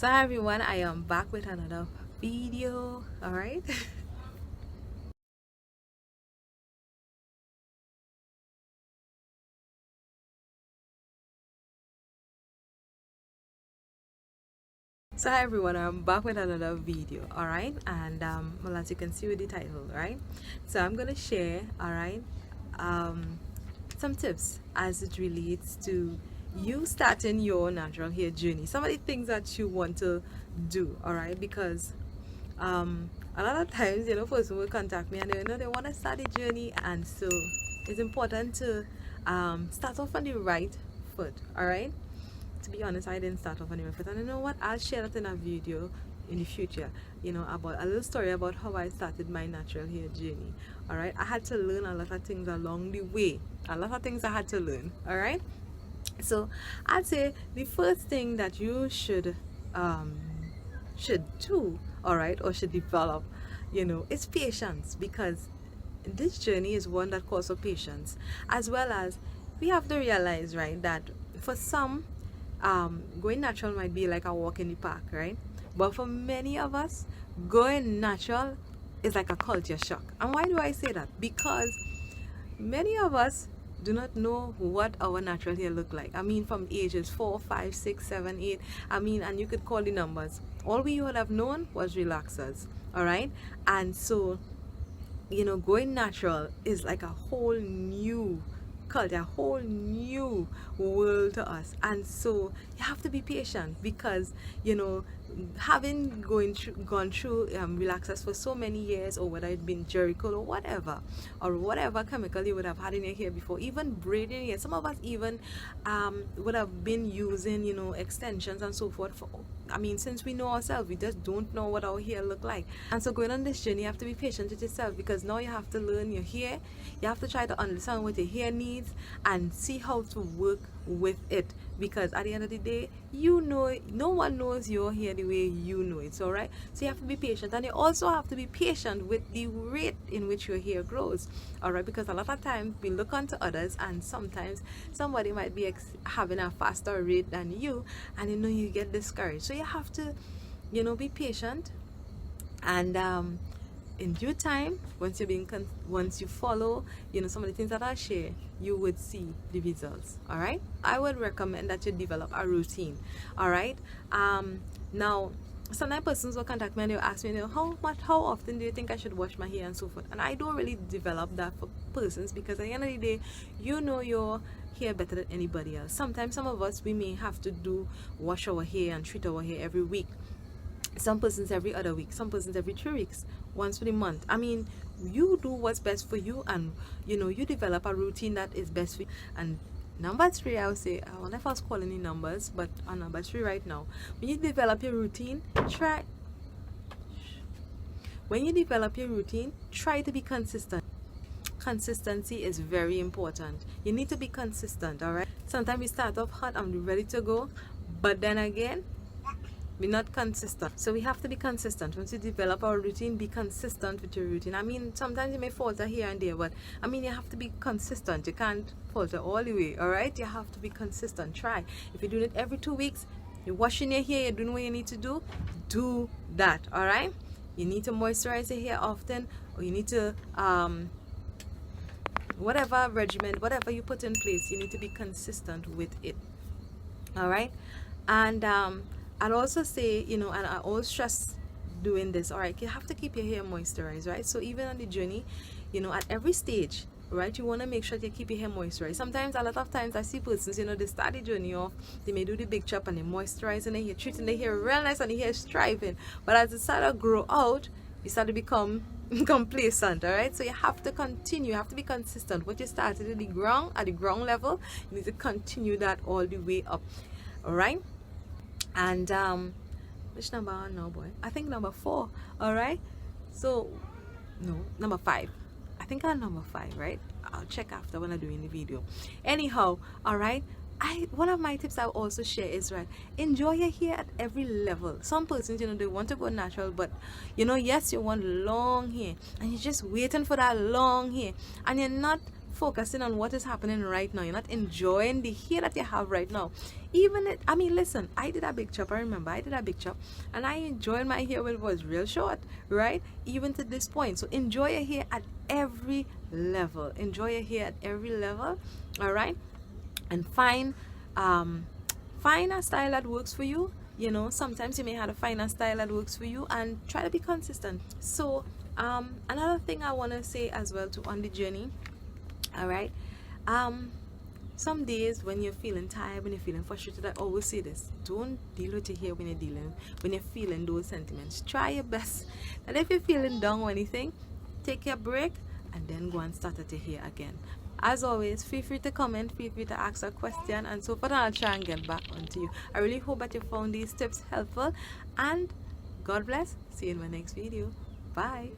So hi everyone, I am back with another video. All right. So hi everyone, I'm back with another video. All right, and well, as you can see with the title, right, so I'm gonna share, all right, some tips as it relates to you starting your natural hair journey, some of the things that you want to do. All right, because a lot of times, person will contact me and they want to start a journey, and so it's important to start off on the right foot. All right, to be honest, I didn't start off on the right foot, and you know what, I'll share that in a video in the future, about a little story about how I started my natural hair journey. All right, I had to learn a lot of things along the way, a lot of things I had to learn. All right, so I'd say the first thing that you should do, all right, or should develop, is patience, because this journey is one that calls for patience, as well as we have to realize, right, that for some, going natural might be like a walk in the park, right? But for many of us, going natural is like a culture shock. And why do I say that? Because many of us do not know what our natural hair look like. I mean, from ages 4, 5, 6, 7, 8. I mean, and you could call the numbers. All we would have known was relaxers. All right. And so, going natural is like a whole new culture, a whole new world to us. And so you have to be patient, because having gone through relaxers for so many years, or whether it's been Jericho or whatever chemical you would have had in your hair before, even braiding hair, some of us even would have been using extensions and so forth for, I mean, since we know ourselves, we just don't know what our hair look like. And so going on this journey, you have to be patient with yourself, because now you have to learn your hair. You have to try to understand what your hair needs and see how to work with it, because at the end of the day, no one knows your hair the way you know it. All right, so you have to be patient, and you also have to be patient with the rate in which your hair grows. All right, because a lot of times we look onto others, and sometimes somebody might be having a faster rate than you, and you get discouraged. So you have to be patient, and in due time, once you follow some of the things that I share, you would see the results. All right, I would recommend that you develop a routine. All right, now sometimes persons will contact me and they'll ask me, how often do you think I should wash my hair and so forth, and I don't really develop that for persons, because at the end of the day, your hair better than anybody else. Sometimes some of us, we may have to wash our hair and treat our hair every week, some persons every other week, some persons every 3 weeks, once for the month. I mean, you do what's best for you, and you develop a routine that is best for you. And number 3, I would say, I wonder if I was calling the numbers, but on number 3 right now, when you develop your routine, try to be consistent. Consistency is very important. You need to be consistent. All right, sometimes we start off hot and we're ready to go, but then again, we're not consistent. So we have to be consistent. Once you develop our routine, be consistent with your routine. I mean, sometimes you may falter here and there, but I mean, you have to be consistent. You can't falter all the way. All right, you have to be consistent. Try. If you're doing it every 2 weeks, you're washing your hair, you're doing what you need to do that. All right, you need to moisturize your hair often, or you need to whatever regimen, whatever you put in place, you need to be consistent with it. All right, and I'd also say, and I always stress doing this, all right, you have to keep your hair moisturized, right? So even on the journey, at every stage, right, you want to make sure that you keep your hair moisturized. Sometimes, a lot of times, I see persons, they start the journey off, they may do the big chop and they moisturizing their hair, treating their hair real nice, and the hair is striving. But as it start to grow out, you start to become complacent. All right, so you have to continue, you have to be consistent. What you started at the ground level, you need to continue that all the way up. All right, and which number on now, boy? I think number 4. All right, so no, number 5. I think I'm number 5, right? I'll check after when I'm doing the video. Anyhow, all right, one of my tips I also share is, right, enjoy your hair at every level. Some persons, they want to go natural, but yes, you want long hair, and you're just waiting for that long hair, and you're not focusing on what is happening right now. You're not enjoying the hair that you have right now. Even it, I mean, listen, I did a big chop. I remember I did a big chop, and I enjoyed my hair when it was real short, right? Even to this point. So enjoy your hair at every level. Enjoy your hair at every level. All right, and find a style that works for you. You know, sometimes you may have to find a style that works for you, and try to be consistent. So another thing I want to say as well to on the journey, all right, some days when you're feeling tired, when you're feeling frustrated, I always say this: don't deal with your hair when you're feeling those sentiments. Try your best, and if you're feeling down or anything, take your break and then go and start at your hair again. As always, feel free to comment, feel free to ask a question, and so forth, and I'll try and get back onto you. I really hope that you found these tips helpful, and God bless. See you in my next video. Bye.